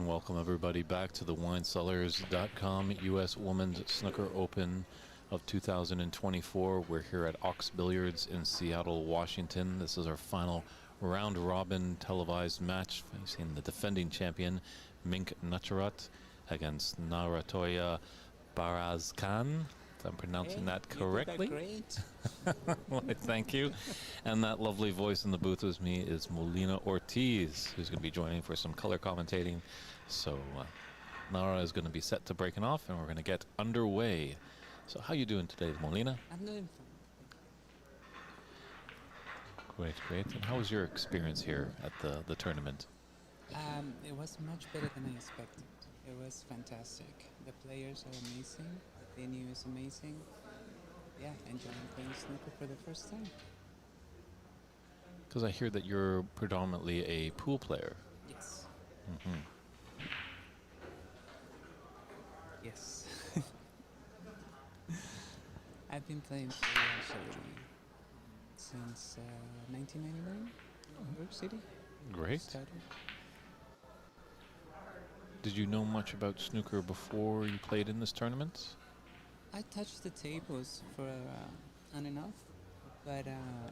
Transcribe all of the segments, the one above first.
And welcome everybody back to the WineCellars.com U.S. Women's Snooker Open of 2024. We're here at Ox Billiards in Seattle, Washington. This is our final round-robin televised match facing the defending champion Mink Nacharat against Narantuya Bayarsaikhan. If I'm pronouncing that correctly. You did that great. Well, thank you. And that lovely voice in the booth with me is Molina Ortiz, who's going to be joining for some color commentating. So Nara is going to be set to breaking off, and we're going to get underway. So how you doing today, Molina? I'm doing fine. Great, great. And how was your experience here at the tournament? It was much better than I expected. It was fantastic. The players are amazing. The venue is amazing. Yeah, enjoying playing snooker for the first time. Because I hear that you're predominantly a pool player. Yes. Mm-hmm. Yes. I've been playing pool actually since 1999 in New York City. Great. Started. Did you know much about snooker before you played in this tournament? I touched the tables for on and off, but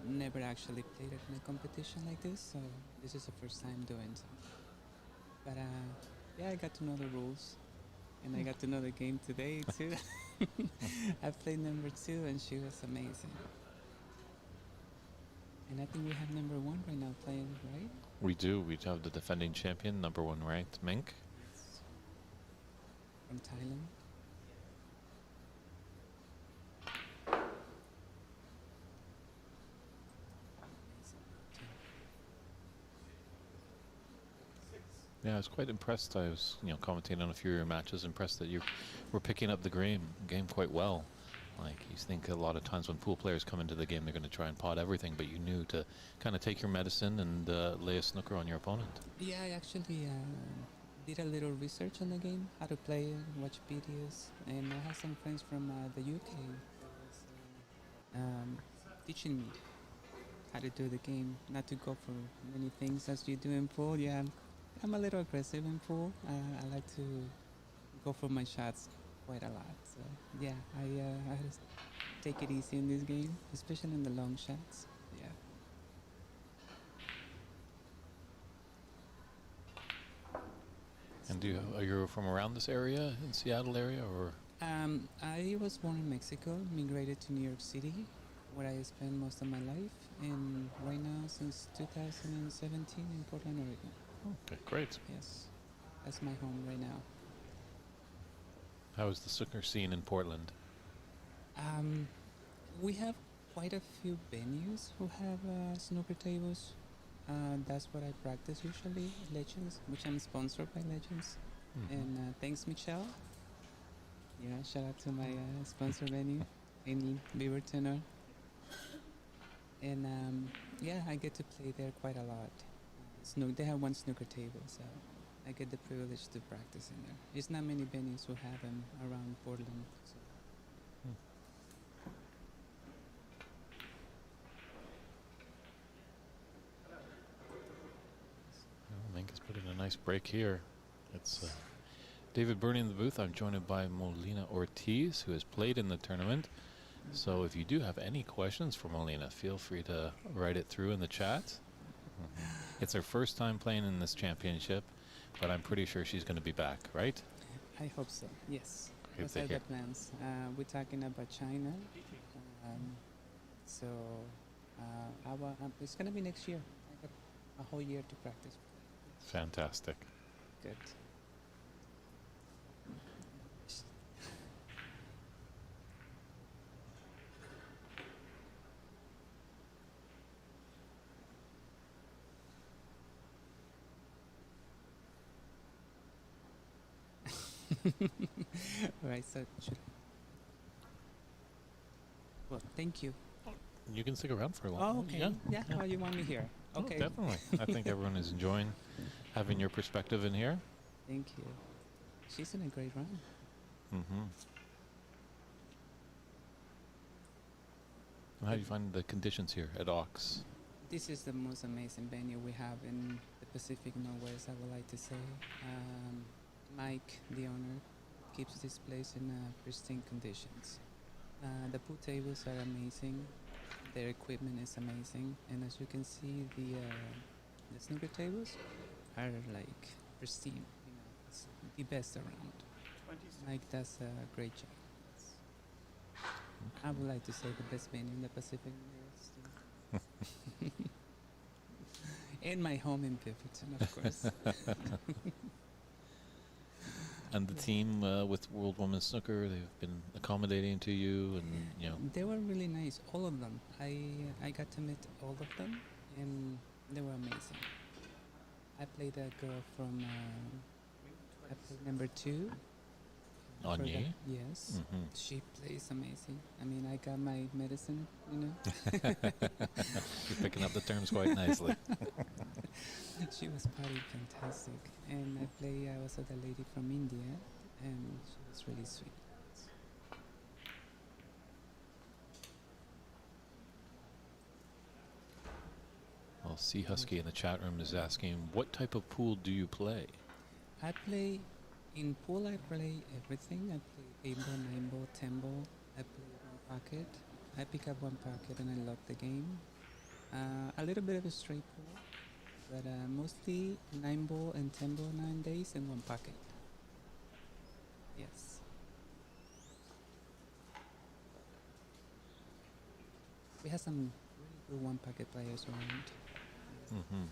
never actually played it in a competition like this, so this is the first time doing so. But yeah, I got to know the rules, and I got to know the game today too. I played number 2, and she was amazing. And I think we have number 1 right now playing, right? We do. We have the defending champion, number 1 ranked, Mink. From Thailand. Yeah, I was quite impressed. I was, commentating on a few of your matches, impressed that you were picking up the game quite well. Like, you think a lot of times when pool players come into the game, they're going to try and pot everything, but you knew to kind of take your medicine and lay a snooker on your opponent. Yeah, I actually did a little research on the game, how to play it, watch videos, and I have some friends from the UK teaching me how to do the game, not to go for many things as you do in pool. Yeah, I'm a little aggressive in pool. I like to go for my shots quite a lot. So yeah, I had to take it easy in this game, especially in the long shots. Yeah. And are you from around this area, in Seattle area, or? I was born in Mexico, migrated to New York City, where I spent most of my life, and right now since 2017 in Portland, Oregon. Okay, great. Yes, that's my home right now. How is the snooker scene in Portland? We have quite a few venues who have snooker tables. That's what I practice usually, Legends, which I'm sponsored by Legends. Mm-hmm. And thanks, Michelle. Yeah, shout out to my sponsor venue in Beaverton. And yeah, I get to play there quite a lot. They have one snooker table, so I get the privilege to practice in there. There's not many venues who have them around Portland. So. Mink has put in a nice break here. It's David Burney in the booth. I'm joined by Molina Ortiz, who has played in the tournament. So if you do have any questions for Molina, feel free to write it through in the chat. It's her first time playing in this championship, but I'm pretty sure she's going to be back, right? I hope so, yes. Great Those to are hear. the plans. We're talking about China. It's going to be next year. I got a whole year to practice. Fantastic. Good. All right, so well, thank you. You can stick around for a while. Oh, okay. Yeah. Oh, you want me here? Okay. Oh, definitely. I think everyone is enjoying having your perspective in here. Thank you. She's in a great run. Mm-hmm. How do you find the conditions here at Ox? This is the most amazing venue we have in the Pacific Northwest, I would like to say. Mike, the owner, keeps this place in pristine conditions. The pool tables are amazing. Their equipment is amazing, and as you can see, the snooker tables are like pristine. You know, it's the best around. Mike does a great job. I would like to say the best venue in the Pacific Northwest. And my home in Beaverton, of course. And the team with World Women's Snooker, they've been accommodating to you, and you know. They were really nice, all of them. I got to meet all of them, and they were amazing. I played a girl from I played number 2. Anye? Yes. Mm-hmm. She plays amazing. I mean, I got my medicine, you know. You're picking up the terms quite nicely. She was pretty fantastic. And I was with a lady from India, and she was really sweet. Well, Sea Husky in the chat room is asking, what type of pool do you play? I play, in pool I play everything. I play 8 ball, 9 ball, 10 ball. I play one pocket. I pick up one pocket and I lock the game. A little bit of a straight pool, but mostly 9 ball and 10 ball 9 days and one pocket. Yes. We have some really good one pocket players around. Mm-hmm.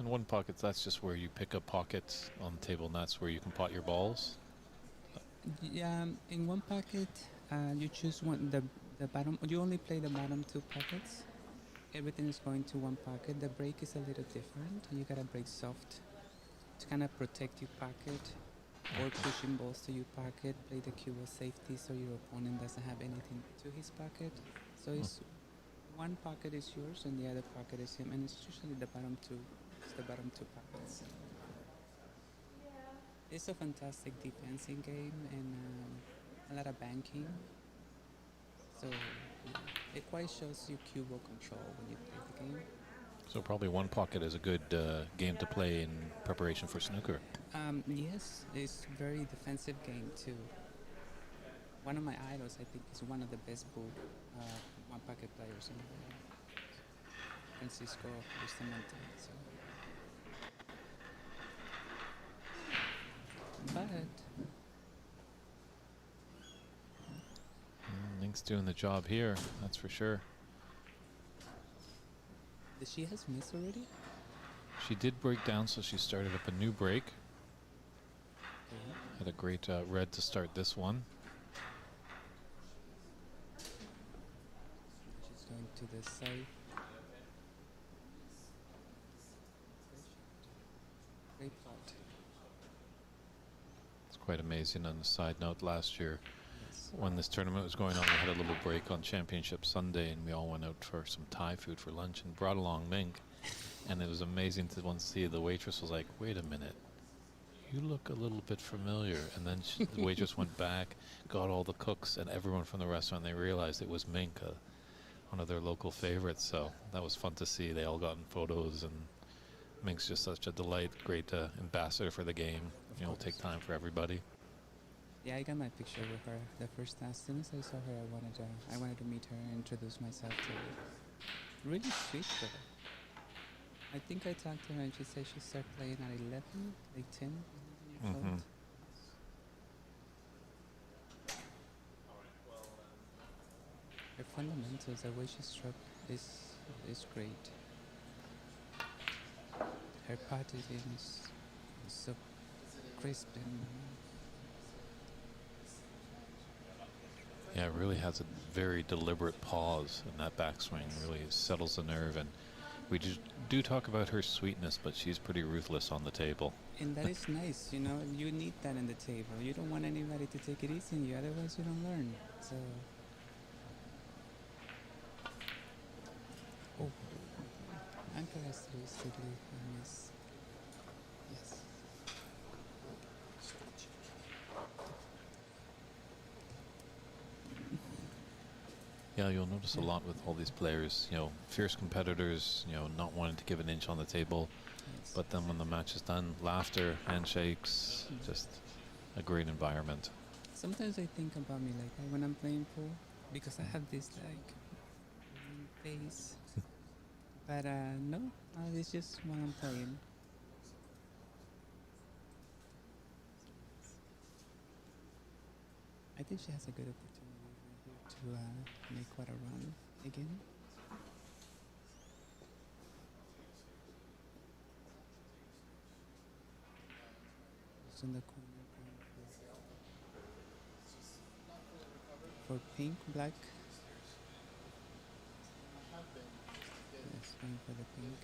And one pocket, that's just where you pick up pockets on the table, and that's where you can pot your balls? Yeah, in one pocket, you choose the bottom. You only play the bottom 2 pockets. Everything is going to one pocket. The break is a little different. You gotta break soft to kind of protect your pocket, or pushing balls to your pocket. Play the cue of safety so your opponent doesn't have anything to his pocket. So it's one pocket is yours and the other pocket is him, and it's usually the bottom 2. It's the bottom 2 pockets. It's a fantastic defensive game and a lot of banking. So it quite shows you cue ball control when you play the game. So probably one pocket is a good game to play in preparation for snooker. Yes, it's very defensive game too. One of my idols, I think, is one of the best one pocket players in the world, Francisco Bustamante. So. But Link's doing the job here, that's for sure. did she has missed already? She did break down, so she started up a new break. Okay. Had a great red to start this one. She's going to the side. Great pot. It's quite amazing. On the side note, last year Yes. when this tournament was going on, we had a little break on Championship Sunday, and we all went out for some Thai food for lunch and brought along Mink. And it was amazing to once see the waitress was like, wait a minute, you look a little bit familiar. And then the waitress went back, got all the cooks and everyone from the restaurant. They realized it was Mink, one of their local favorites. So that was fun to see. They all got in photos, and Mink's just such a delight, great ambassador for the game. You know, take time for everybody. Yeah, I got my picture with her. The first time, as soon as I saw her, I wanted to meet her and introduce myself to her. Really sweet girl. I think I talked to her and she said she started playing at 11, like 10 years old. Her fundamentals, the way she struck is great. Her potting is so crisp and Yeah, it really has a very deliberate pause in that backswing. Really settles the nerve, and we do talk about her sweetness, but she's pretty ruthless on the table. and that is nice, you know. You need that in the table. You don't want anybody to take it easy on you, otherwise you don't learn. So, oh, Anchor has to do strictly on this. Yes. Yeah, you'll notice a Yeah. lot with all these players, fierce competitors, not wanting to give an inch on the table. Yes. But then when the match is done, laughter, handshakes, just a great environment. Sometimes I think about me like when I'm playing pool because I have this like mean face, but no, it's just when I'm playing. I think she has a good opportunity right here to make quite a run again. It's in the corner going for pink, black. Yes, going for the pink.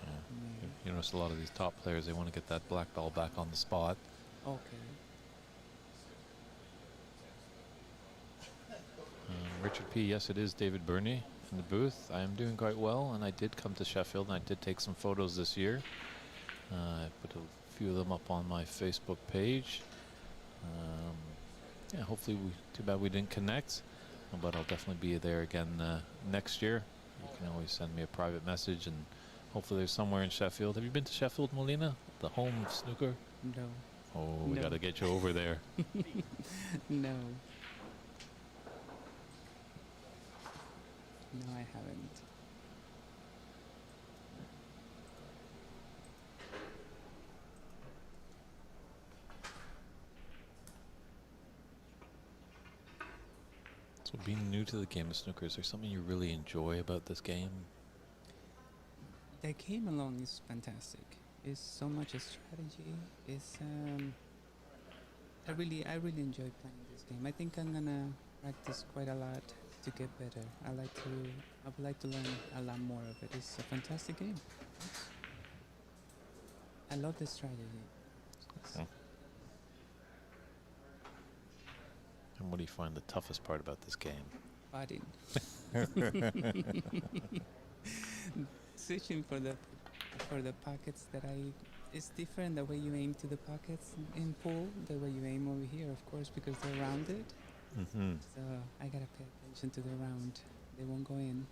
Yeah. You notice a lot of these top players, they want to get that black ball back on the spot. Okay. Richard P., yes, it is David Burney in the booth. I am doing quite well, and I did come to Sheffield, and I did take some photos this year. I put a few of them up on my Facebook page. Yeah, hopefully, too bad we didn't connect, but I'll definitely be there again next year. You can always send me a private message, and hopefully there's somewhere in Sheffield. Have you been to Sheffield, Molina? The home of snooker? No. Oh, we No. got to get you over there. No. No, I haven't. So being new to the game of snooker, is there something you really enjoy about this game? The game alone is fantastic. It's so much a strategy. It's I really enjoy playing this game. I think I'm gonna practice quite a lot to get better. I would like to learn a lot more of it. It's a fantastic game. I love the strategy. Okay. And what do you find the toughest part about this game? Fighting. Switching for the pockets it's different the way you aim to the pockets in pool, the way you aim over here, of course, because they're rounded. Mm-hmm. So I gotta pay attention to the round. They won't go in.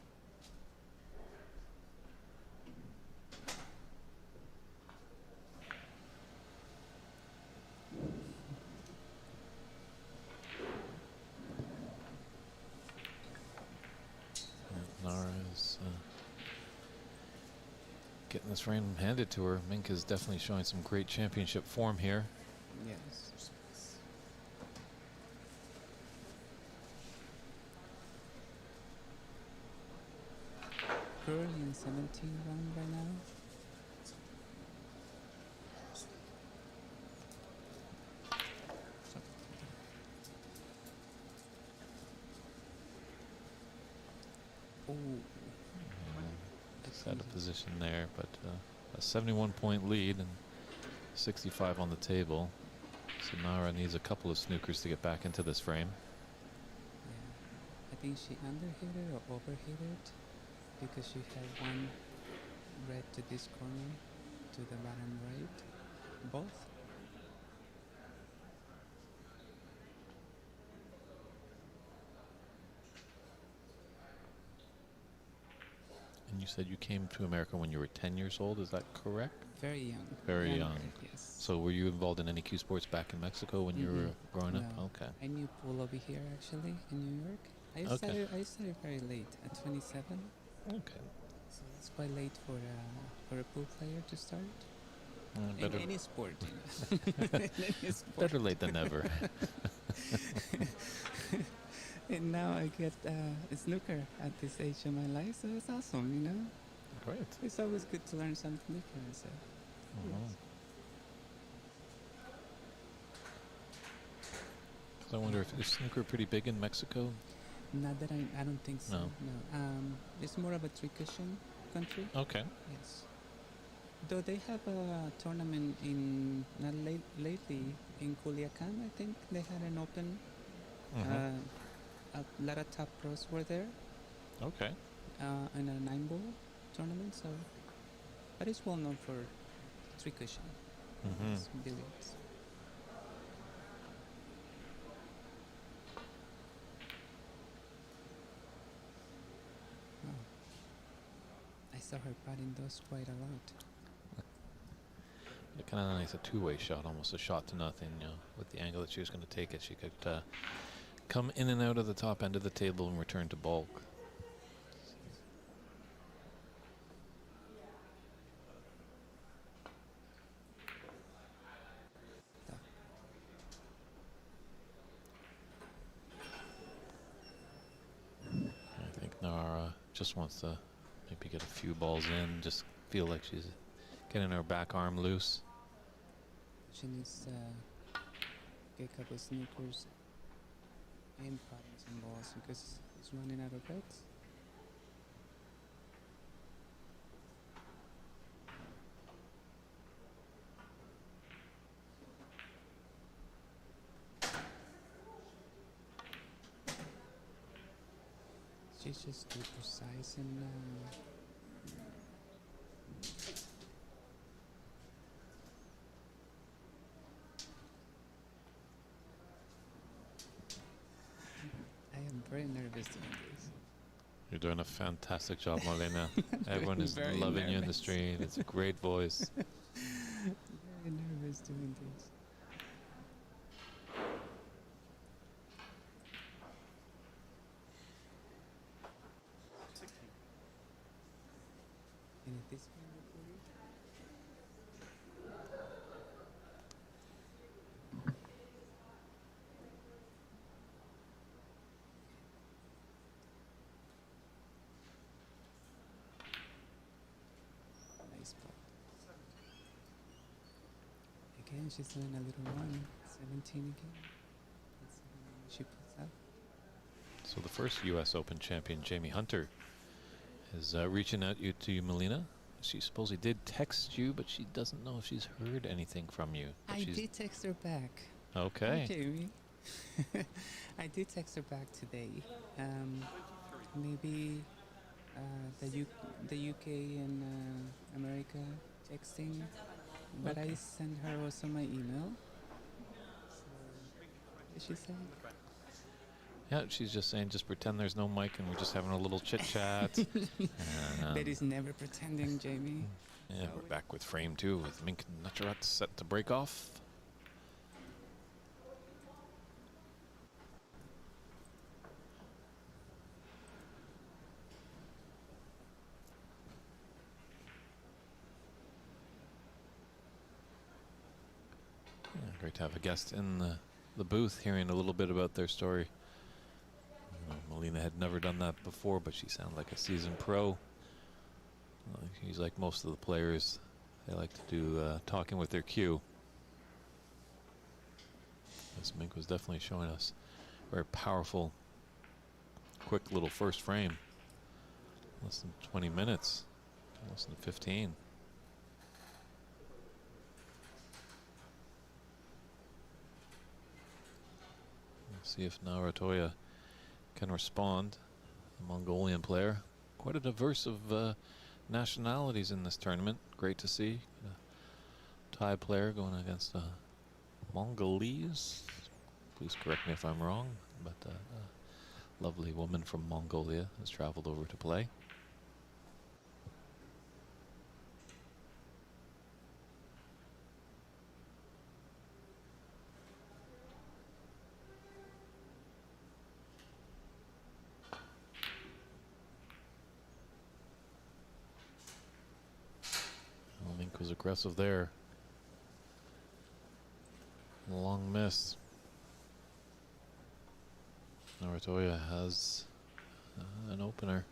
Nara's getting this frame handed to her. Mink is definitely showing some great championship form here. Yes. Currently in 17 round right now. Oh. Set a position there, but a 71-point lead and 65 on the table. So Nara needs a couple of snookers to get back into this frame. Yeah. I think she underhit it or overhit it because she had one red to this corner to the bottom right. Both. And you said you came to America when you were 10 years old, is that correct? Very young. Very young. Yes. So were you involved in any cue sports back in Mexico when you were growing up? No. Okay. I knew pool over here actually in New York. I started very late at 27. Okay. So it's quite late for a pool player to start. In any sport. In any sport. Better late than never. And now I get a snooker at this age of my life, so it's awesome, you know? Great. It's always good to learn something different, so. Yes. So I wonder if is snooker pretty big in Mexico? Not that I don't think so. No. It's more of a three-cushion country. Okay. Yes. Though they have a tournament not lately in Culiacan, I think they had an open. A lot of top pros were there. Okay. In a 9-ball tournament, so. But it's well known for three-cushion. Billiards. saw her putting those quite a lot. Kind of nice, a two-way shot, almost a shot to nothing. You know, with the angle that she was going to take it, she could come in and out of the top end of the table and return to bulk. I think Nara just wants to maybe get a few balls in, just feel like she's getting her back arm loose. She needs to get a couple sneakers and putting some balls because he's running out of reds. She's just too precise and I am very nervous doing this. You're doing a fantastic job, Marlena. Everyone is Very loving you in the nervous. street. It's a great voice. Very nervous doing this. And at this point, recording? Nice ball. Again, she's doing a little run. 17 again. Let's see how many she puts up. So the first U.S. Open champion, Jamie Hunter, is reaching out to you, Melina. She supposedly did text you, but she doesn't know if she's heard anything from you. But I did text her back. Okay. Hi, Jamie. I did text her back today. Maybe the UK and America texting, but I sent her also my email. So, what did she say? Yeah, she's just saying, just pretend there's no mic and we're just having a little chit chat. That is never pretending, Jamie. Yeah, we're back with frame two with Mink Nutcharat set to break off. Yeah, great to have a guest in the booth, hearing a little bit about their story. Melina had never done that before, but she sounded like a seasoned pro. She's like most of the players. They like to do talking with their cue. This Mink was definitely showing us very powerful, quick little first frame. Less than 20 minutes, less than 15. Let's see if Narantuya can respond. The Mongolian player. Quite a diverse of nationalities in this tournament. Great to see. A Thai player going against a Mongolese. Please correct me if I'm wrong, but a lovely woman from Mongolia has traveled over to play. Mink was aggressive there. Long miss. Narantuya has an opener.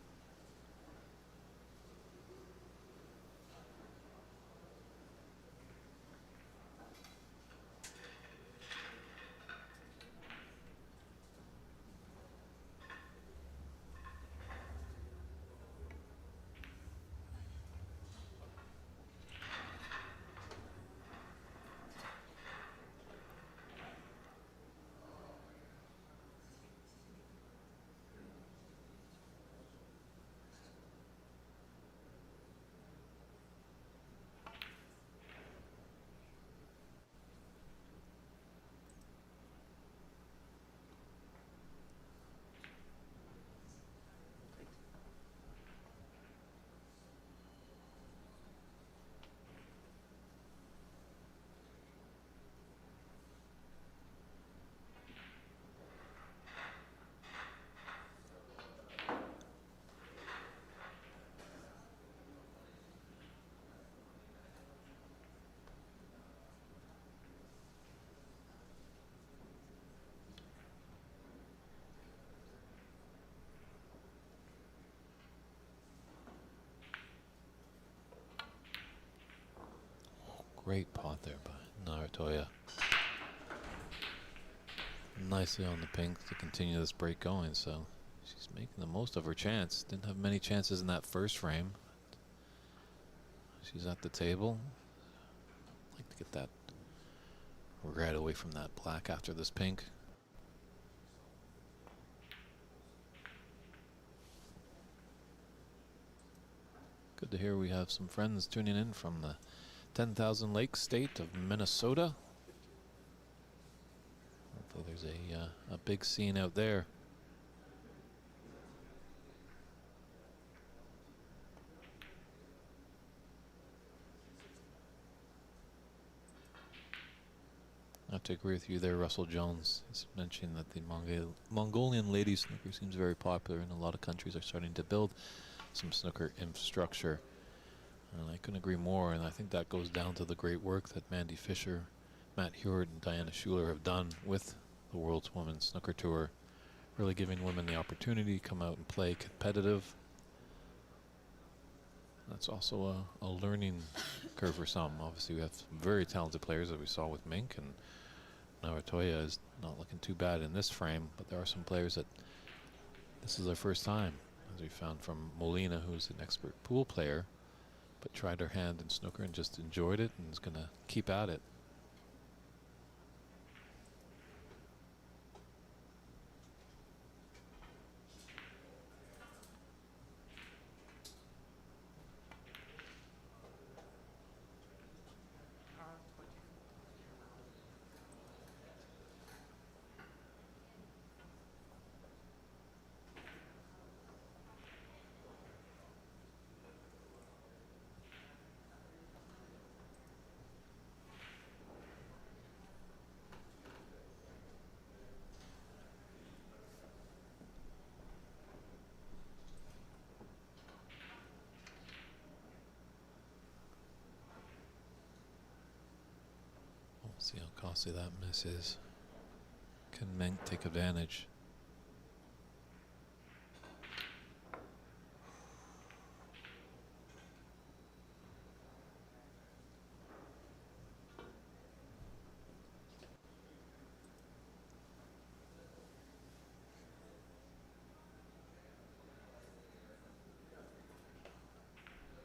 Great pot there by Narantuya. Nicely on the pink to continue this break going, so she's making the most of her chance. Didn't have many chances in that first frame. She's at the table. Like to get that red away from that black after this pink. Good to hear we have some friends tuning in from the 10,000 Lakes state of Minnesota. Hopefully there's a big scene out there. I have to agree with you there, Russell Jones. He's mentioning that the Mongolian ladies snooker seems very popular, and a lot of countries are starting to build some snooker infrastructure. And I couldn't agree more, and I think that goes down to the great work that Mandy Fisher, Matt Hewitt, and Diana Schuler have done with the World's Women's Snooker Tour, really giving women the opportunity to come out and play competitive. That's also a learning curve for some. Obviously, we have some very talented players that we saw with Mink, and Narantuya is not looking too bad in this frame, but there are some players that this is their first time, as we found from Molina, who's an expert pool player, but tried her hand in snooker and just enjoyed it and is going to keep at it. See how costly that miss is. Can Mink take advantage?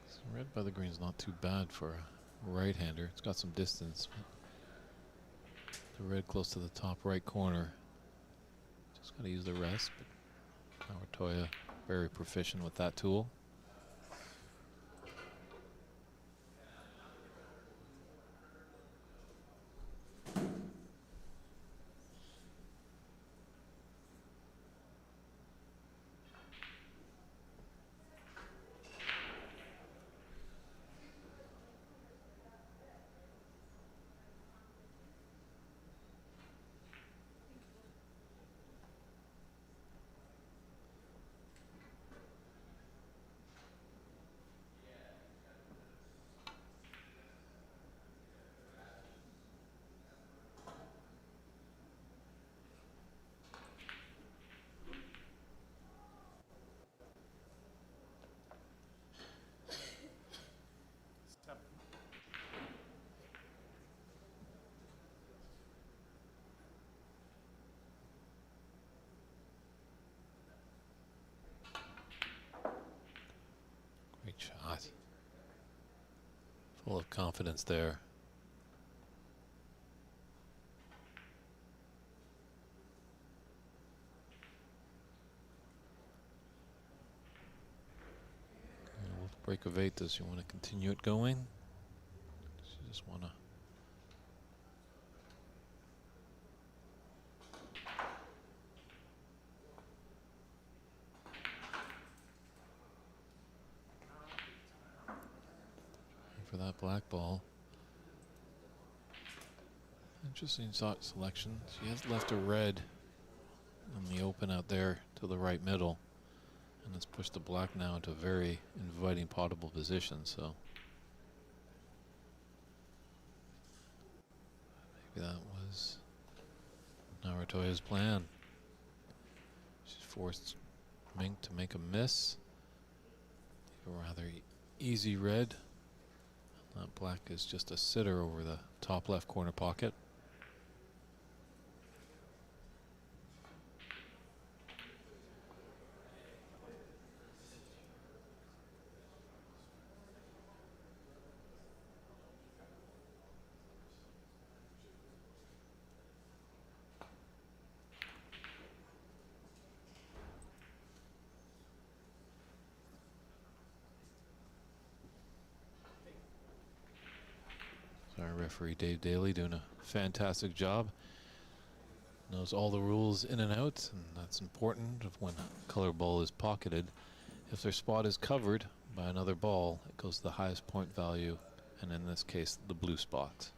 So red by the green is not too bad for a right-hander. It's got some distance. The red close to the top right corner. Just got to use the rest, but Narantuya very proficient with that tool. Great shot. Full of confidence there. With break of 8, does she want to continue it going? Does she just want to? For that black ball. Interesting shot selection. She has left a red on the open out there to the right middle, and it's pushed the black now into a very inviting potable position. So maybe that was Narantuya's plan. She's forced Mink to make a miss. A rather easy red. Black is just a sitter over the top left corner pocket. Our referee Dave Daly doing a fantastic job. Knows all the rules in and out, and that's important when a color ball is pocketed. If their spot is covered by another ball, it goes to the highest point value, and in this case, the blue spot.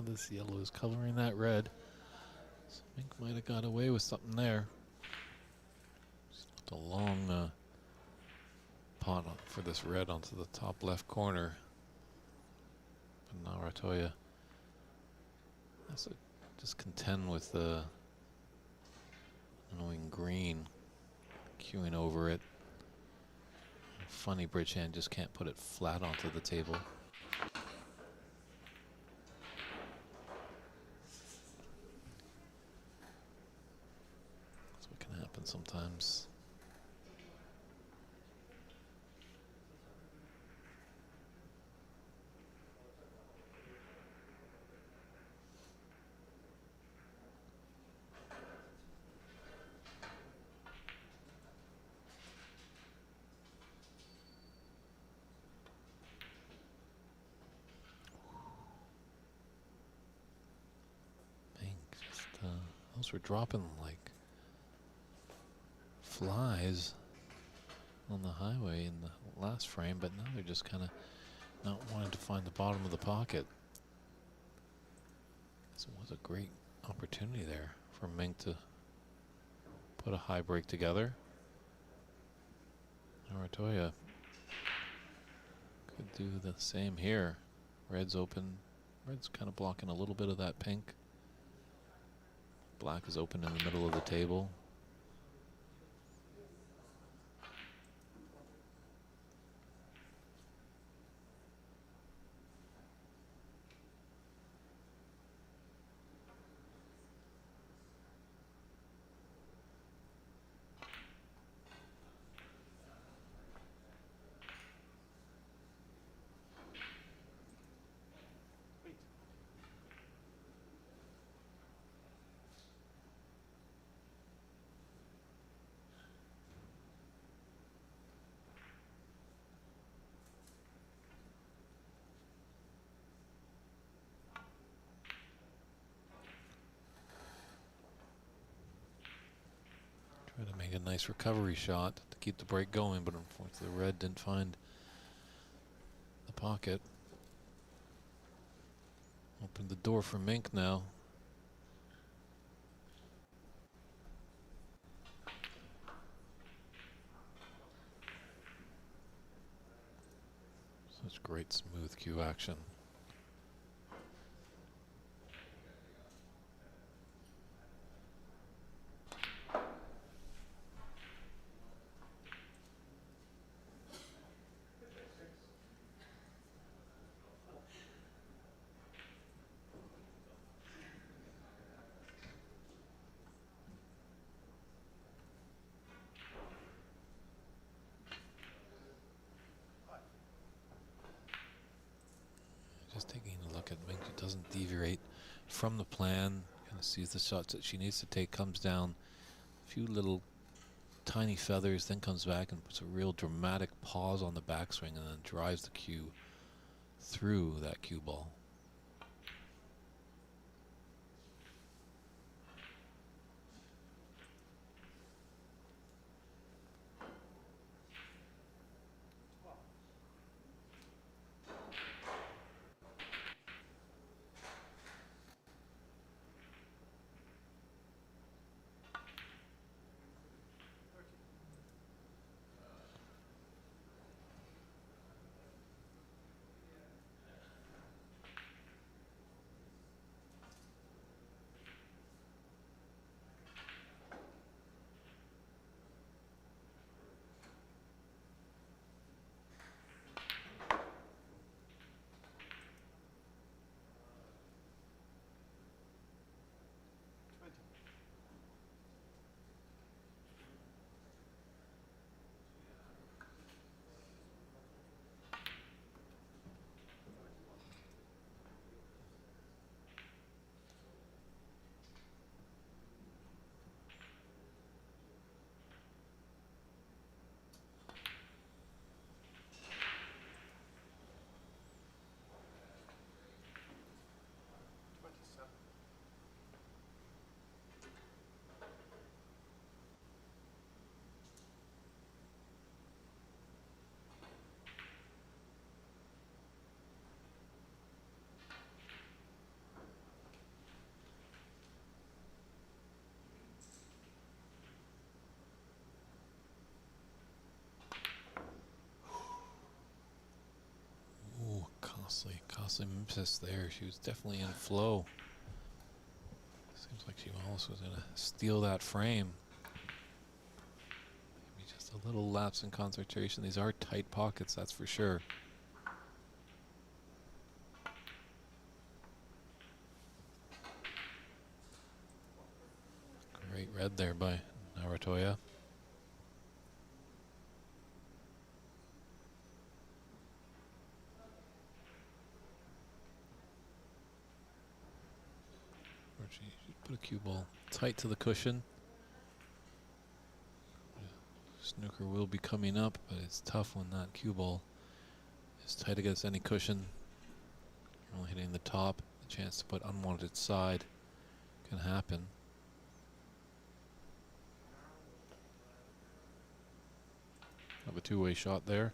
This yellow is coloring that red. So Mink might have got away with something there. Just a long pot for this red onto the top left corner. But Narantuya has to just contend with the annoying green queuing over it. Funny bridge hand, just can't put it flat onto the table. Sometimes. Pink, just those were dropping like flies on the highway in the last frame, but now they're just kind of not wanting to find the bottom of the pocket. This was a great opportunity there for Mink to put a high break together. Narantuya could do the same here. Red's open. Red's kind of blocking a little bit of that pink. Black is open in the middle of the table. Trying to make a nice recovery shot to keep the break going, but unfortunately red didn't find the pocket. Opened the door for Mink now. Such great smooth cue action. Just taking a look at Mink, she doesn't deviate from the plan. Kind of sees the shots that she needs to take, comes down, a few little tiny feathers, then comes back and puts a real dramatic pause on the backswing and then drives the cue through that cue ball. Costly miss there. She was definitely in flow. Seems like she almost was going to steal that frame. Maybe just a little lapse in concentration. These are tight pockets, that's for sure. Great red there by Narantuya. She put a cue ball tight to the cushion. Snooker will be coming up, but it's tough when that cue ball is tight against any cushion. You're only hitting the top. The chance to put unwanted side can happen. Have a two-way shot there.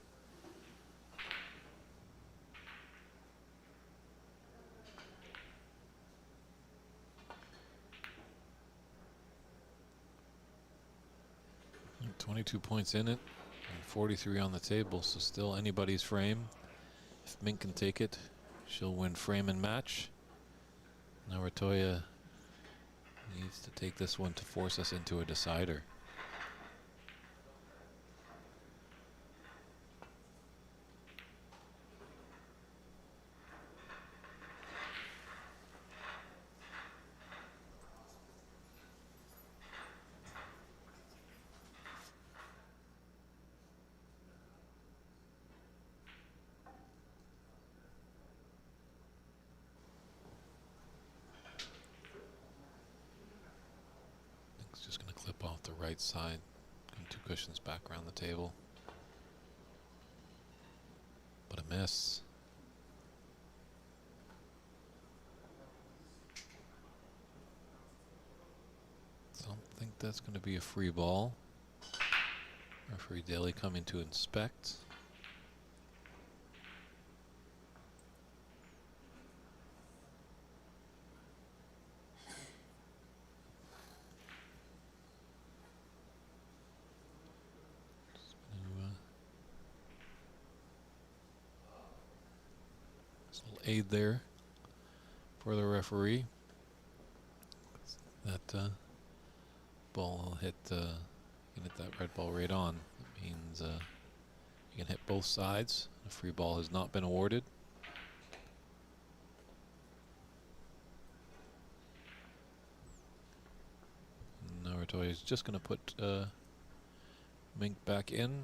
And 22 points in it, and 43 on the table, so still anybody's frame. If Mink can take it, she'll win frame and match. Narantuya needs to take this one to force us into a decider. Just going to clip off the right side, and two cushions back around the table. But a miss. Don't think that's going to be a free ball. Referee Daly coming to inspect. Aid there for the referee. That ball will hit, you can hit that red ball right on. It means you can hit both sides. A free ball has not been awarded. Narantuya is just going to put Mink back in.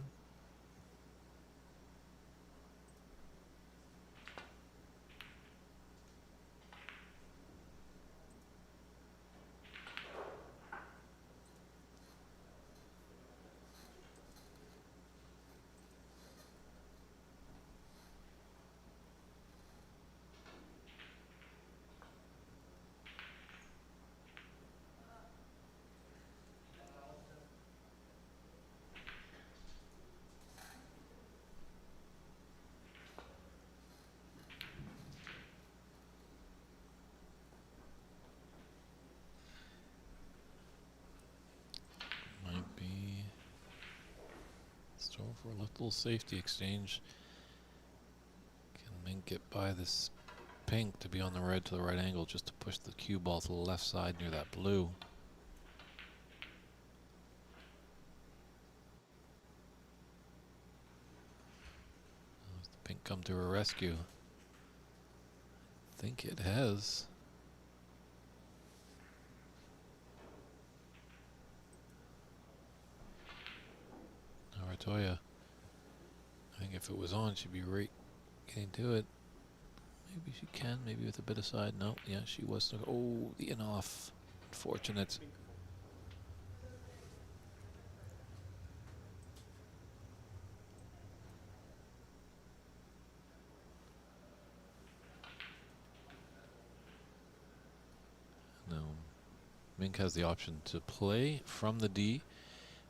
For a little safety exchange. Can Mink get by this pink to be on the red to the right angle just to push the cue ball to the left side near that blue? Does the pink come to her rescue? I think it has. Narantuya. I think if it was on, she'd be right getting to it. Maybe she can, maybe with a bit of side. No, yeah, she was. Oh, the in off. Unfortunate. No. Mink has the option to play from the D.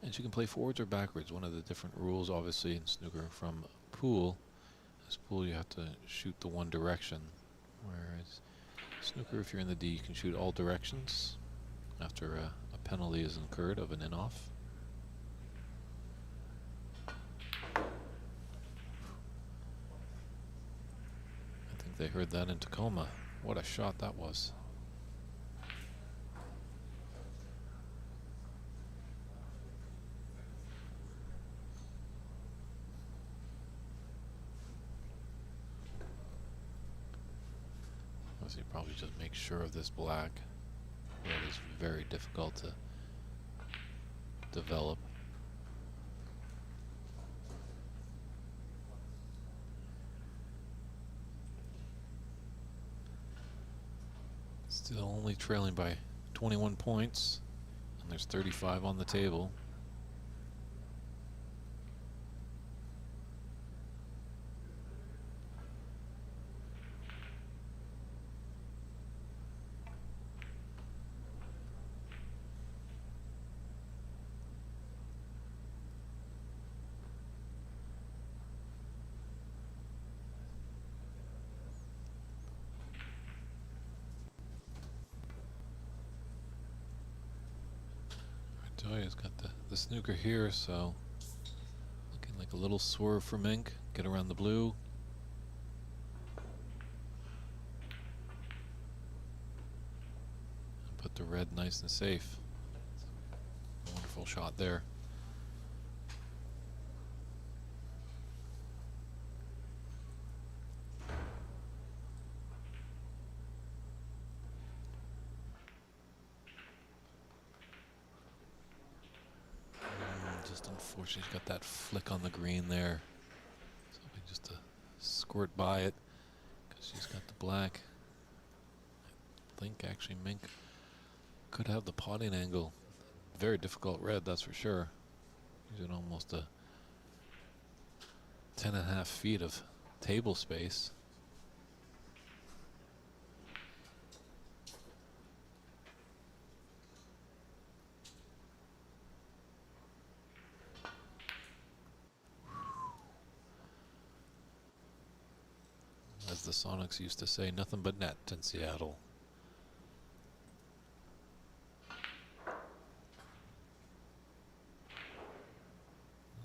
And she can play forwards or backwards. One of the different rules, obviously, in snooker from pool. This pool, you have to shoot the one direction. Whereas snooker, if you're in the D, you can shoot all directions after a penalty is incurred of an in-off. I they heard that in Tacoma. What a shot that was. Obviously, probably just make sure of this black. Red is very difficult to develop. Still only trailing by 21 points, and there's 35 on the table. Narantuya's got the snooker here, so looking like a little swerve for Mink. Get around the blue. And put the red nice and safe. Wonderful shot there. Just unfortunately, she's got that flick on the green there. Something just to squirt by it because she's got the black. I think actually Mink could have the potting angle. Very difficult red, that's for sure. Using almost a 10.5 feet of table space. As the Sonics used to say, nothing but net in Seattle.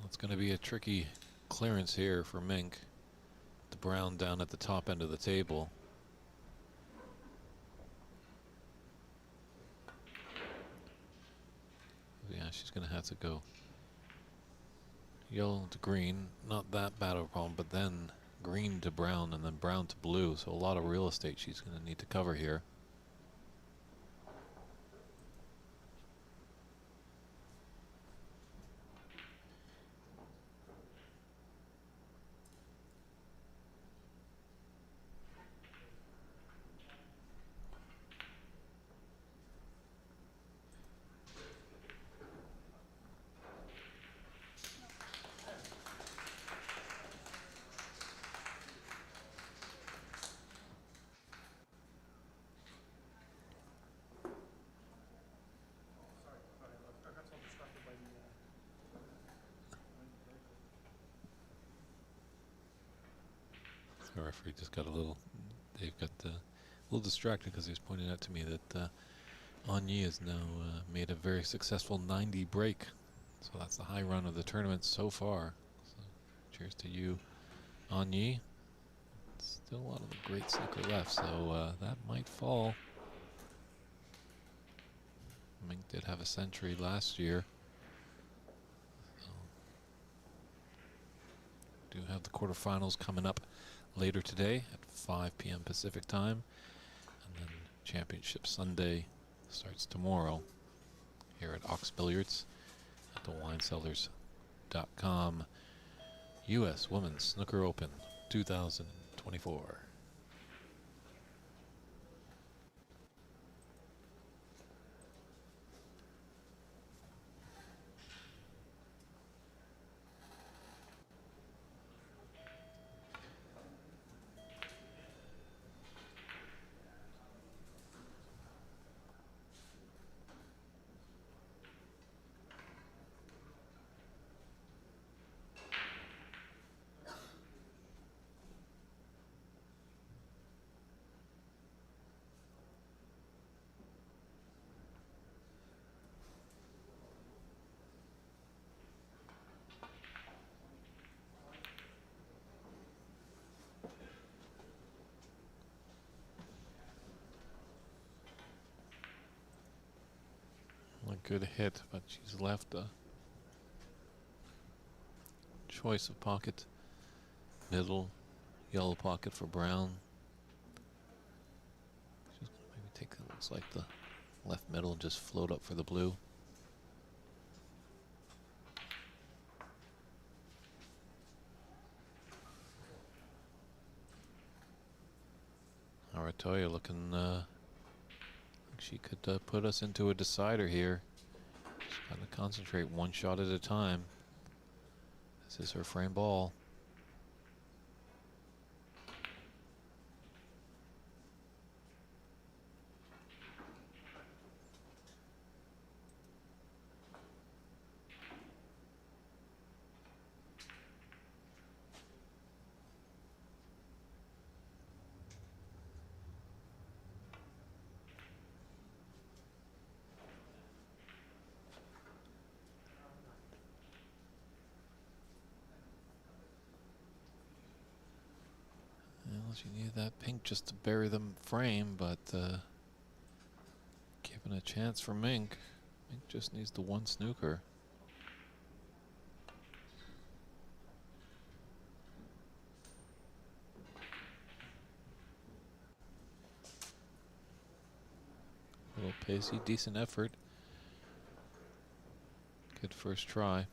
It's going to be a tricky clearance here for Mink. The brown down at the top end of the table. Yeah, she's going to have to go yellow to green. Not that bad of a problem, but then green to brown and then brown to blue. So a lot of real estate she's going to need to cover here. The referee just got a little, Dave got a little distracted because he was pointing out to me that Anye has now made a very successful 90 break. So that's the high run of the tournament so far. So cheers to you, Anye. Still a lot of the great snooker left, so that might fall. Mink did have a century last year. So do have the quarterfinals coming up later today at 5 p.m. Pacific time, and then Championship Sunday starts tomorrow here at Ox Billiards at the WineCellars.com U.S. Women's Snooker Open 2024. Good hit, but she's left a choice of pocket. Middle, yellow pocket for brown. Just maybe take it, looks like the left middle and just float up for the blue. Narantuya looking like she could put us into a decider here. She's got to concentrate one shot at a time. This is her frame ball. Well, she needed that pink just to bury the frame, but given a chance for Mink. Mink just needs the one snooker. A little pacey, decent effort. Good first try.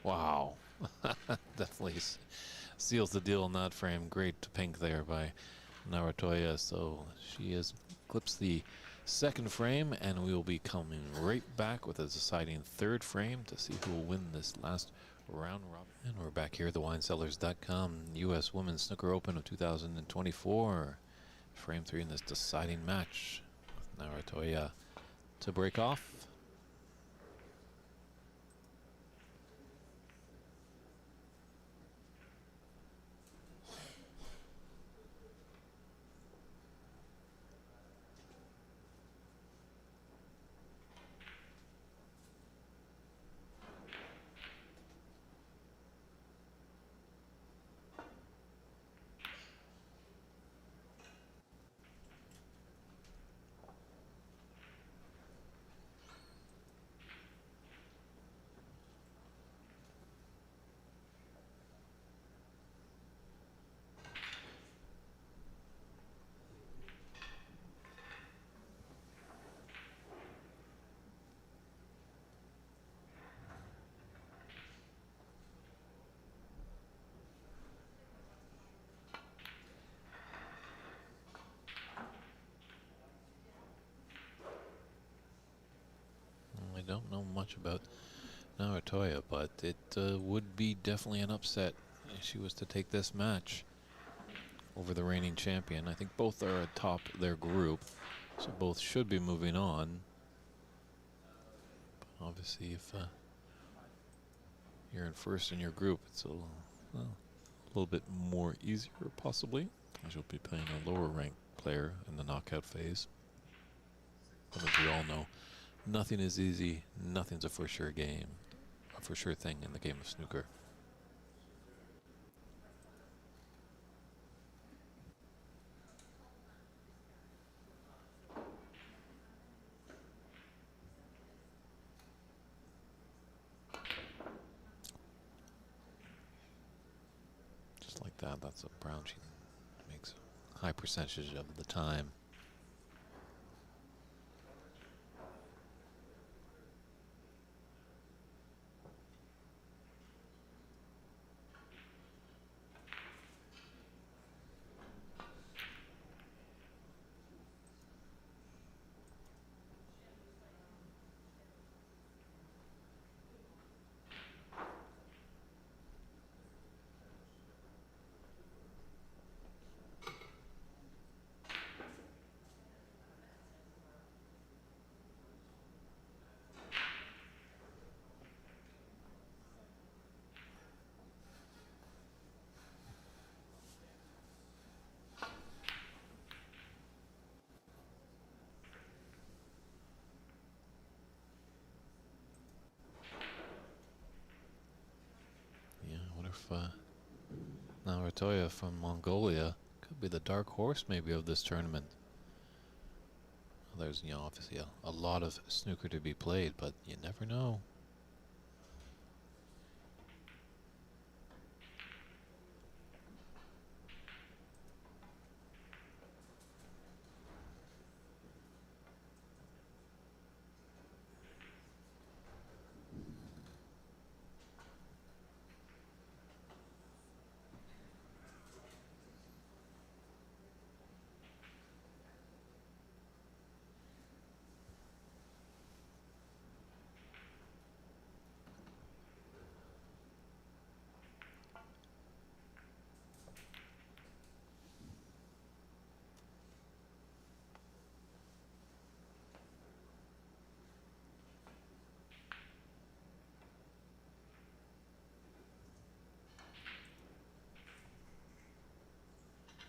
Wow. Definitely seals the deal in that frame. Great pink there by Narantuya. So she has clipped the second frame, and we will be coming right back with a deciding third frame to see who will win this last round robin. And we're back here at the WineCellars.com U.S. Women's Snooker Open of 2024. Frame 3 in this deciding match. Narantuya to break off. I don't know much about Narantuya, but it would be definitely an upset if she was to take this match over the reigning champion. I think both are atop their group, so both should be moving on. But obviously, if you're in first in your group, it's a little bit more easier, possibly, as you'll be playing a lower ranked player in the knockout phase. But as we all know, nothing is easy. Nothing's a for sure game, a for sure thing in the game of snooker. Just like that, that's a brown. She makes a high percentage of the time. Yeah, what if Narantuya from Mongolia could be the dark horse maybe of this tournament. There's, obviously a lot of snooker to be played, but you never know.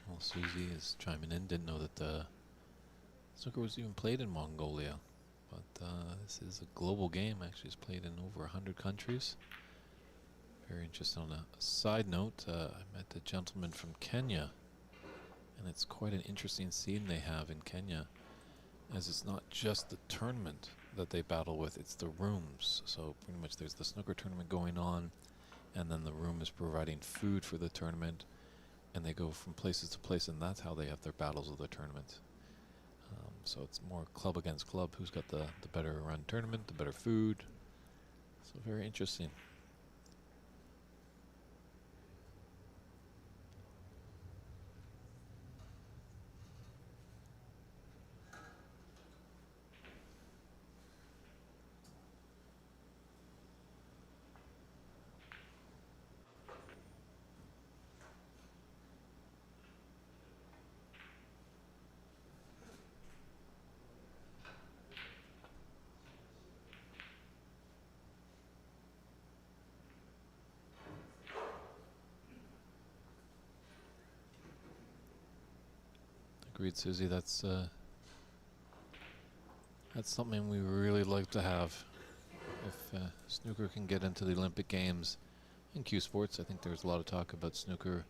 Well, Susie is chiming in. Didn't know that snooker was even played in Mongolia. But this is a global game. Actually, it's played in over 100 countries. Very interesting. On a side note, I met a gentleman from Kenya. And it's quite an interesting scene they have in Kenya. As it's not just the tournament that they battle with, it's the rooms. So pretty much there's the snooker tournament going on. And then the room is providing food for the tournament. And they go from places to place, and that's how they have their battles of the tournament. So it's more club against club. Who's got the better run tournament, the better food. So very interesting. Agreed, Susie. That's something we really like to have. If snooker can get into the Olympic Games in Q Sports, I think there's a lot of talk about snooker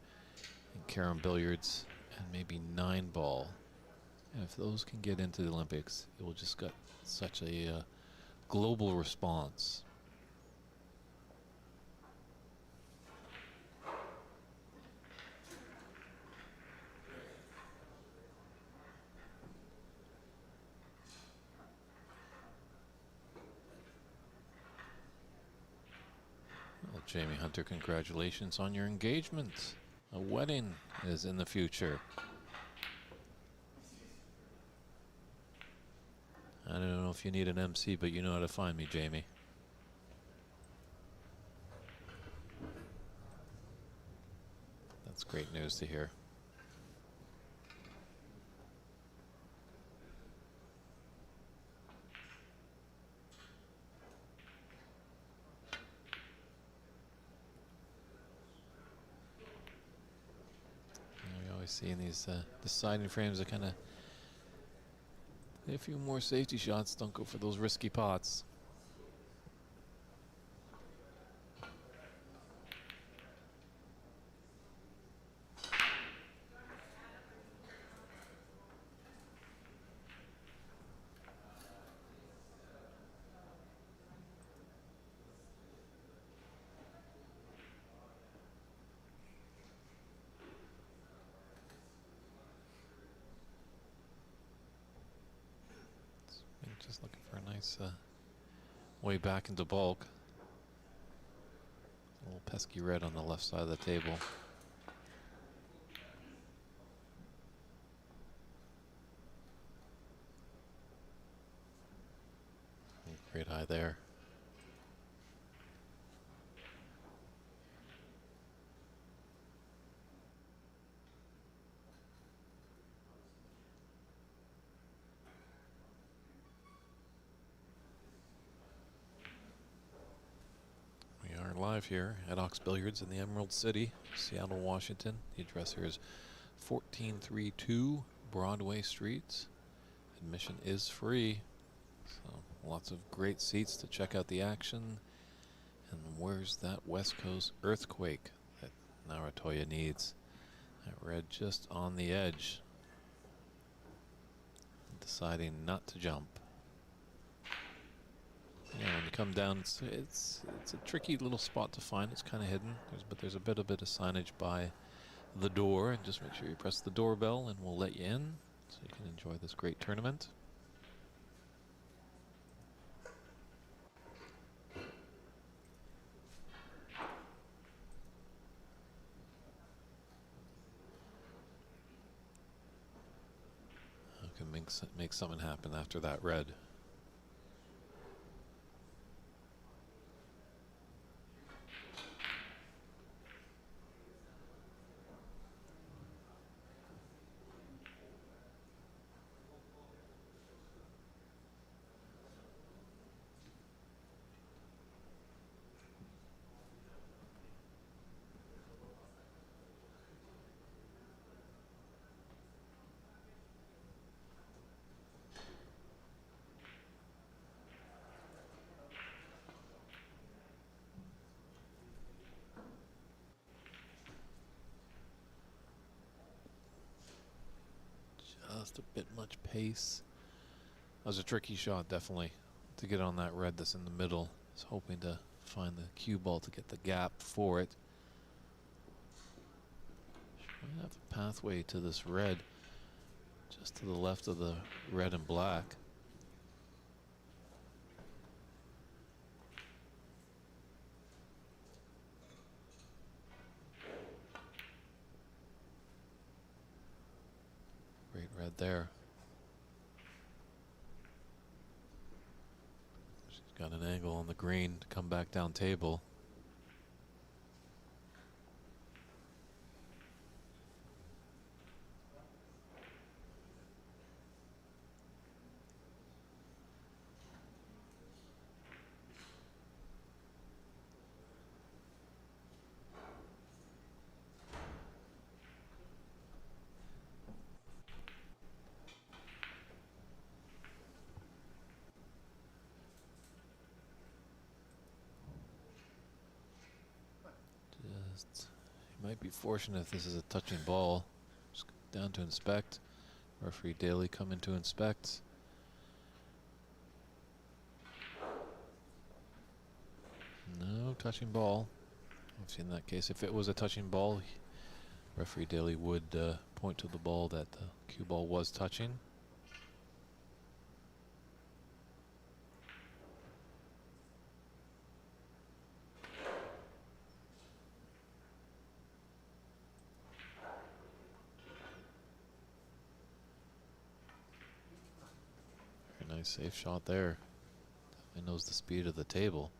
and carom billiards and maybe 9-ball. And if those can get into the Olympics, it will just get such a global response. Well, Jamie Hunter, congratulations on your engagement. A wedding is in the future. I don't know if you need an MC, but you know how to find me, Jamie. That's great news to hear. We always see in these deciding frames that kind of a few more safety shots. Don't go for those risky pots. Just looking for a nice way back into bulk. A little pesky red on the left side of the table. Great eye there. Live here at Ox Billiards in the Emerald City, Seattle, Washington. The address here is 1432 Broadway Street. Admission is free, so lots of great seats to check out the action. And where's that West Coast earthquake that Narantuya needs that red just on the edge, deciding not to jump. Yeah, when you come down, it's a tricky little spot to find. It's kind of hidden, but there's a bit of signage by the door, and just make sure you press the doorbell and we'll let you in so you can enjoy this great tournament. I can make something happen after that red. Just a bit much pace. That was a tricky shot, definitely, to get on that red that's in the middle. I was hoping to find the cue ball to get the gap for it. Might have a pathway to this red just to the left of the red and black. Great red there. She's got an angle on the green to come back down table. You might be fortunate if this is a touching ball. Just down to inspect. Referee Daly coming to inspect. No touching ball. I've seen that case. If it was a touching ball, referee Daly would point to the ball that the cue ball was touching. Very nice safe shot there. Definitely knows the speed of the table.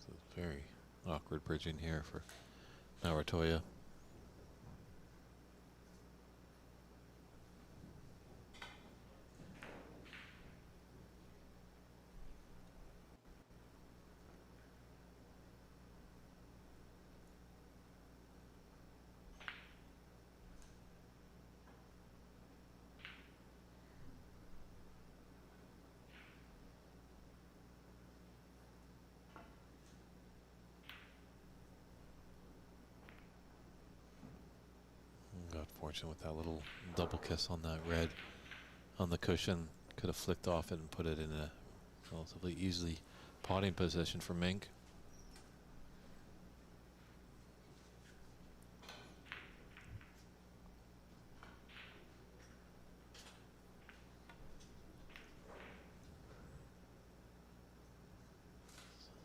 So very awkward bridging here for Narantuya. Got fortunate with that little double kiss on that red on the cushion. Could have flicked off it and put it in a relatively easily potting position for Mink.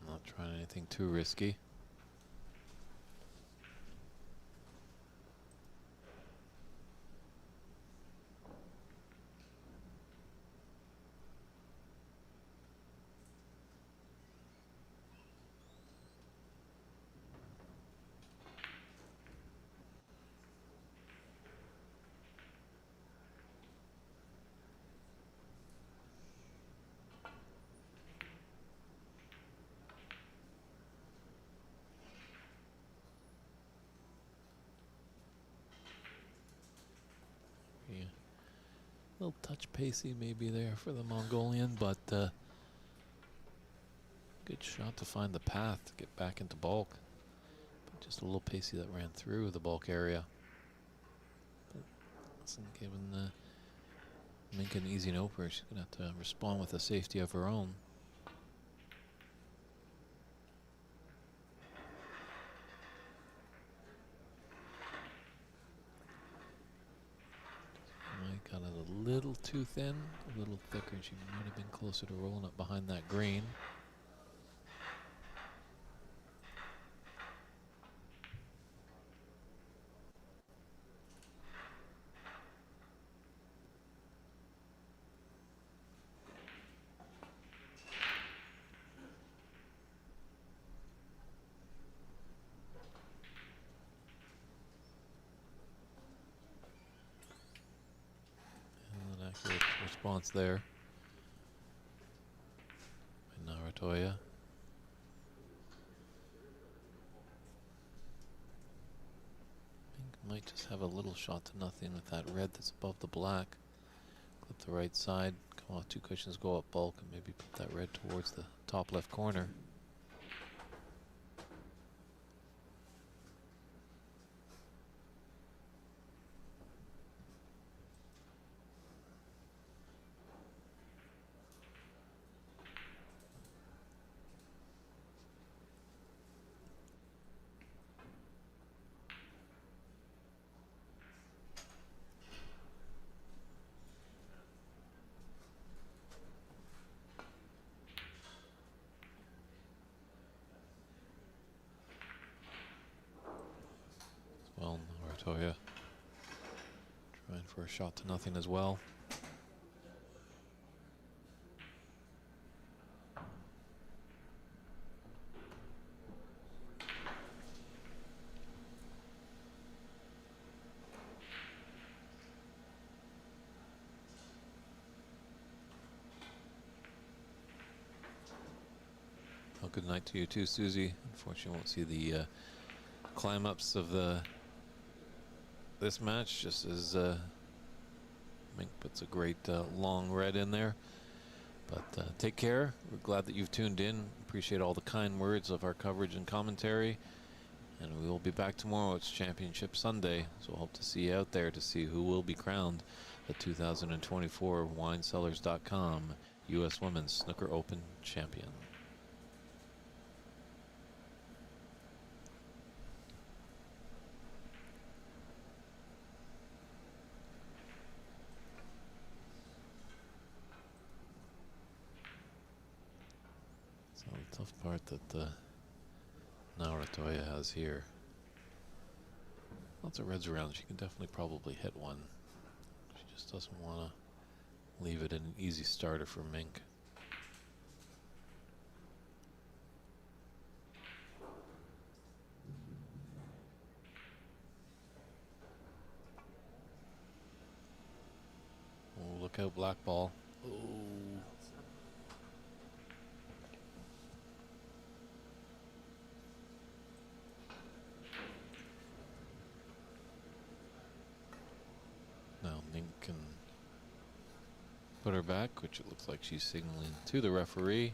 Not trying anything too risky. Yeah. A little touch pacey maybe there for the Mongolian, but good shot to find the path to get back into bulk. But Just a little pacey that ran through the bulk area. But wasn't giving Mink an easy opener. She's going to have to respond with a safety of her own. Got it a little too thin, a little thicker. She might have been closer to rolling it behind that green. Accurate response there by Narantuya. Pink might just have a little shot to nothing with that red that's above the black. Clip the right side, come off 2 cushions, go up bulk, and maybe put that red towards the top left corner. Well, Narantuya trying for a shot to nothing as well. Well, good night to you too, Susie. Unfortunately, won't see the climb-ups of this match, just as Mink puts a great long red in there. But take care. We're glad that you've tuned in. Appreciate all the kind words of our coverage and commentary. And we will be back tomorrow. It's Championship Sunday, so hope to see you out there to see who will be crowned the 2024 WineCellars.com U.S. Women's Snooker Open Champion. So the tough part that Narantuya has here. Lots of reds around. She can definitely probably hit one. She just doesn't want to leave it an easy starter for Mink. Oh, look out, black ball. Oh. Now Mink can put her back, which it looks like she's signaling to the referee.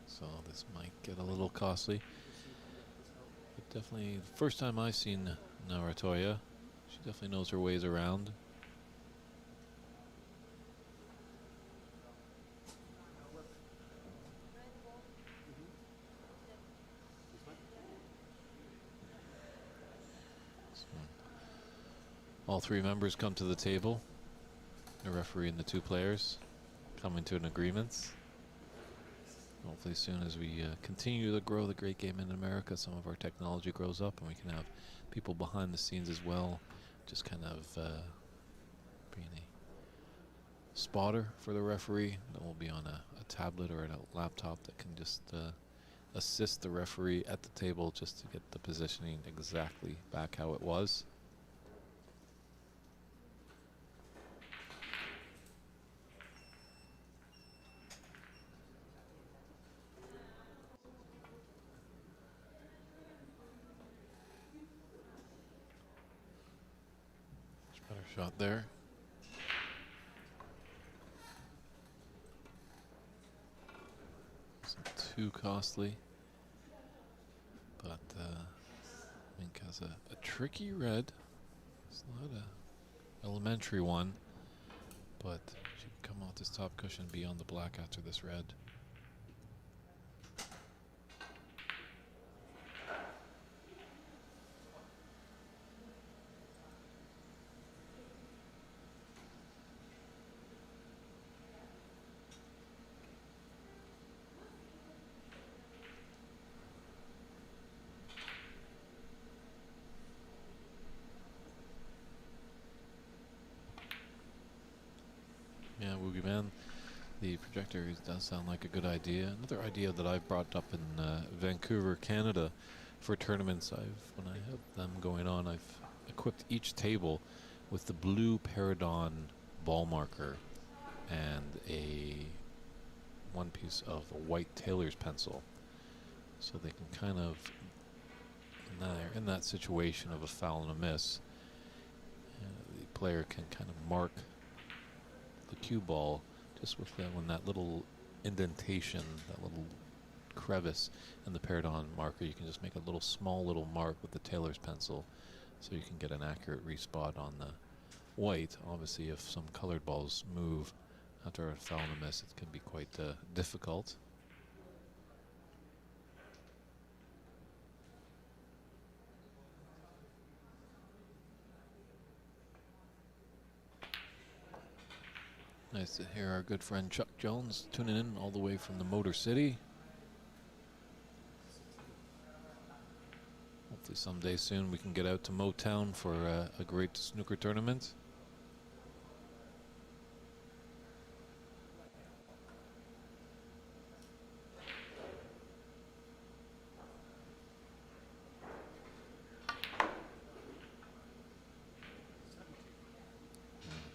So this might get a little costly. But definitely the first time I've seen Narantuya. She definitely knows her ways around. All 3 members come to the table. The referee and the 2 players coming to an agreement. Hopefully soon as we continue to grow the great game in America, some of our technology grows up and we can have people behind the scenes as well, just kind of being a spotter for the referee that will be on a tablet or a laptop that can just assist the referee at the table just to get the positioning exactly back how it was. Better shot there. too costly. But Mink has a tricky red. It's not a elementary one, but she can come off this top cushion beyond the black after this red. Yeah, Woogie Man, the projector does sound like a good idea. Another idea that I've brought up in Vancouver, Canada, for tournaments. When I have them going on, I've equipped each table with the blue Paradon ball marker and one piece of a white tailor's pencil, so they can kind of, in that situation of a foul and a miss, the player can kind of mark the cue ball just with that little indentation, that little crevice in the Paradon marker. You can just make a small little mark with the tailor's pencil, so you can get an accurate respot on the white. Obviously, if some colored balls move after a foul and a miss, it can be quite difficult. Nice to hear our good friend Chuck Jones tuning in all the way from the Motor City. Hopefully someday soon we can get out to Motown for a great snooker tournament.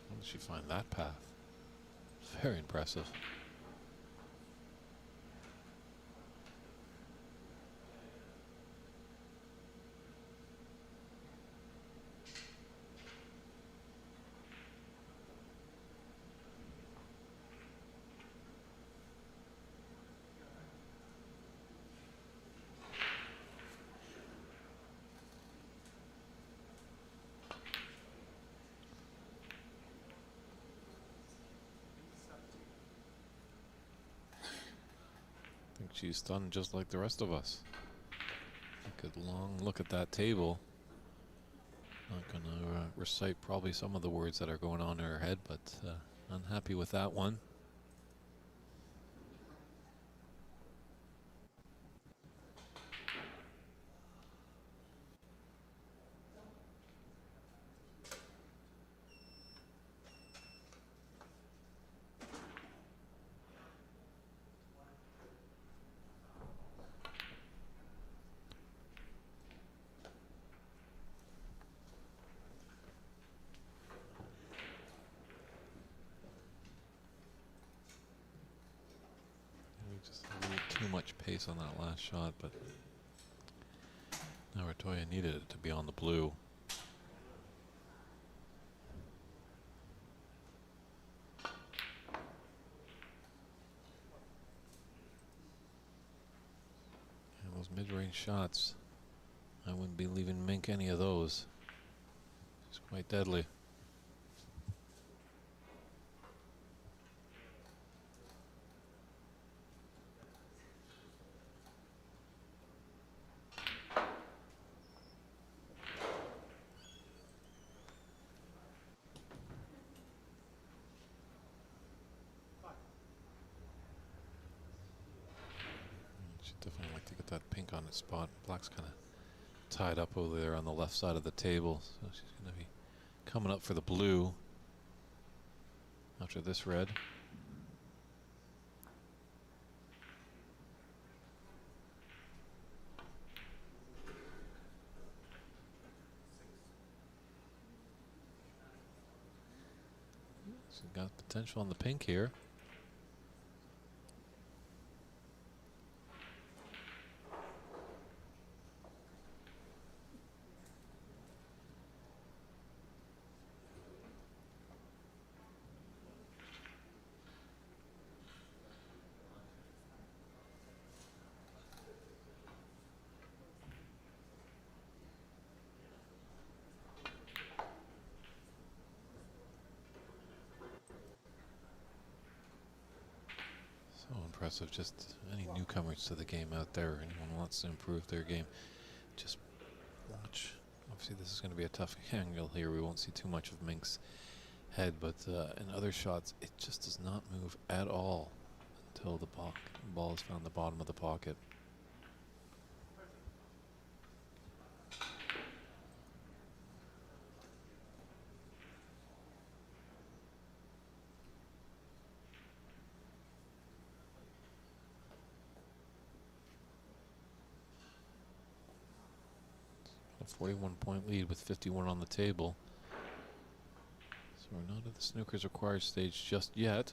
How did she find that path? Very impressive. I think she's stunned just like the rest of us. A good long look at that table. Not going to recite probably some of the words that are going on in her head, but unhappy with that one. Just a little too much pace on that last shot, but Narantuya needed it to be on the blue. And those mid-range shots, I wouldn't be leaving Mink any of those. It's quite deadly. She'd definitely like to get that pink on its spot. Black's kind of tied up over there on the left side of the table, so she's going to be coming up for the blue after this red. She's got potential on the pink here. impressive. Just any newcomers to the game out there, anyone who wants to improve their game, just watch. Obviously, this is going to be a tough angle here. We won't see too much of Mink's head, but in other shots, it just does not move at all until the ball has found the bottom of the pocket. A 41-point lead with 51 on the table. So we're not at the snooker's required stage just yet.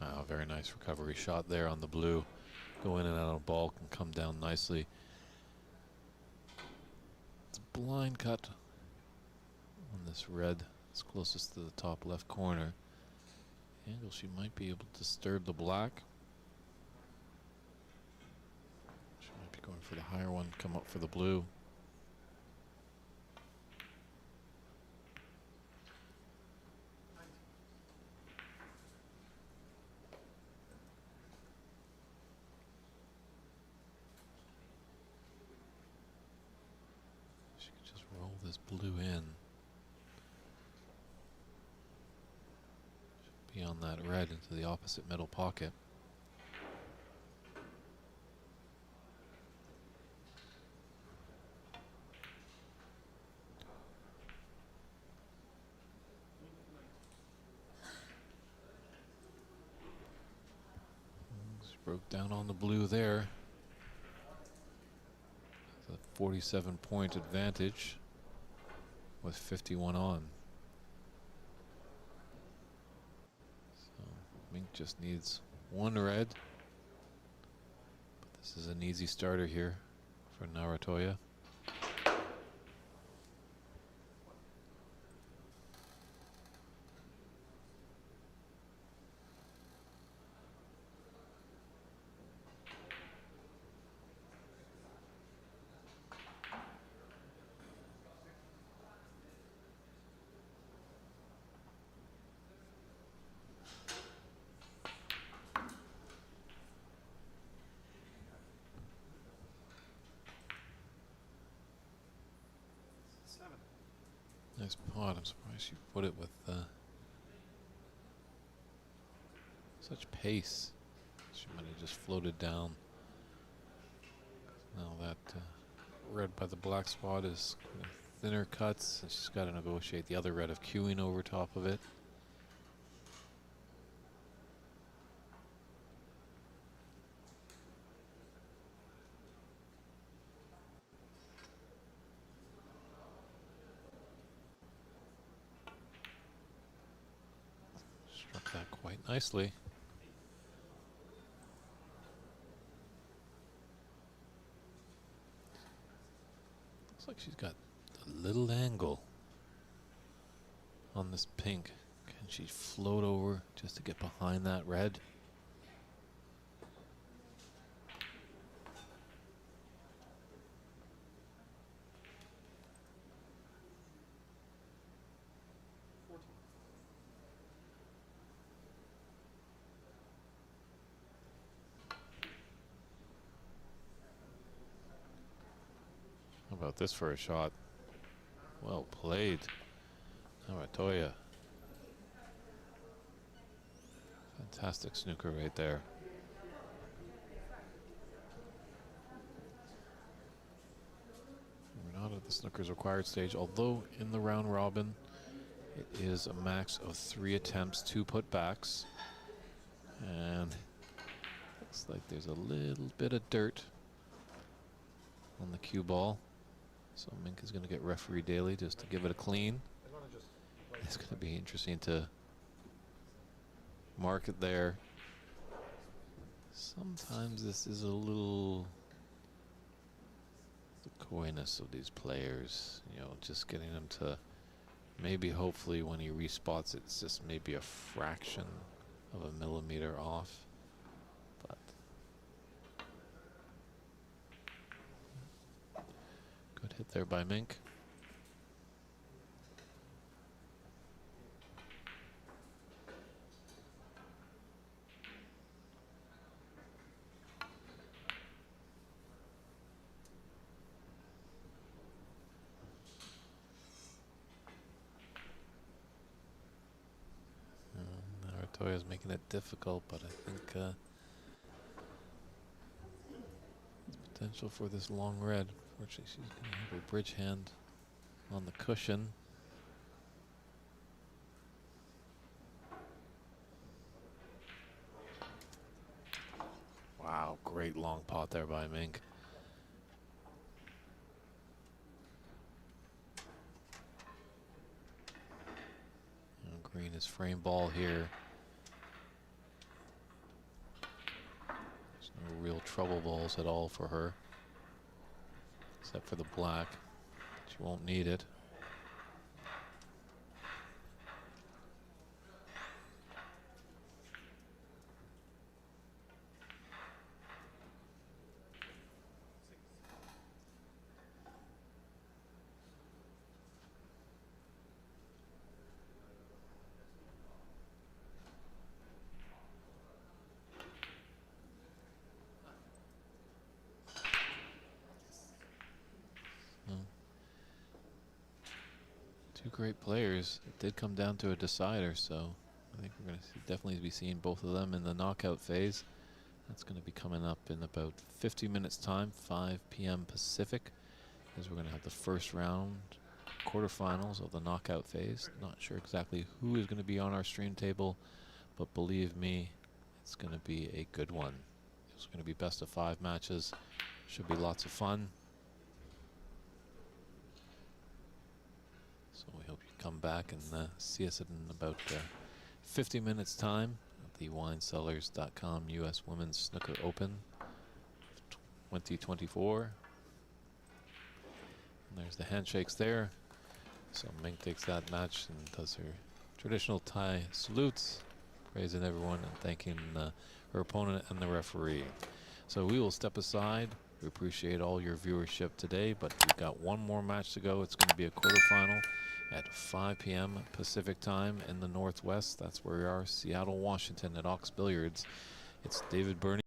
Wow, very nice recovery shot there on the blue. Go in and out of ball, can come down nicely. It's a blind cut on this red. It's closest to the top left corner. Angle, she might be able to disturb the black. She might be going for the higher one, come up for the blue. She could just roll this blue in. Beyond that red into the opposite middle pocket. Just broke down on the blue there. It's a 47-point advantage with 51 on. Mink just needs one red. But this is an easy starter here for Narantuya. Nice pot. I'm surprised you put it with such pace. She might have just floated down. Now that red by the black spot is kind of thinner cuts, and she's got to negotiate the other red of queuing over top of it. Struck that quite nicely. Looks like she's got a little angle on this pink. Can she float over just to get behind that red? How about this for a shot? Well played. Narantuya. Fantastic snooker right there. We're not at the snooker's required stage, although in the round robin it is a max of 3 attempts, 2 putbacks. And looks like there's a little bit of dirt on the cue ball. So Mink is going to get referee daily just to give it a clean. It's going to be interesting to mark it there. Sometimes this is a little the coyness of these players, you know, just getting them to maybe hopefully when he respots it, it's just maybe a fraction of a millimeter off. But Good hit there by Mink. Narantuya is making it difficult, but I think potential for this long red. Fortunately, she's going to have her bridge hand on the cushion. Wow, great long pot there by Mink. Green is frame ball here. There's no real trouble balls at all for her, except for the black. She won't need it. Two great players. It did come down to a decider, so I think we're going to definitely be seeing both of them in the knockout phase. That's going to be coming up in about 50 minutes time, 5 p.m. Pacific, as we're going to have the first round quarterfinals of the knockout phase. Not sure exactly who is going to be on our stream table, but believe me, it's going to be a good one. It's going to be best of 5 matches. Should be lots of fun. So we hope you come back and see us in about 50 minutes time at the WineCellars.com U.S. Women's Snooker Open 2024. And there's the handshakes there. So Mink takes that match and does her traditional Thai salutes, praising everyone and thanking her opponent and the referee. So we will step aside. We appreciate all your viewership today, but we've got one more match to go. It's going to be a quarterfinal at 5 p.m. Pacific time in the Northwest. That's where we are, Seattle, Washington at Ox Billiards. It's David Burney.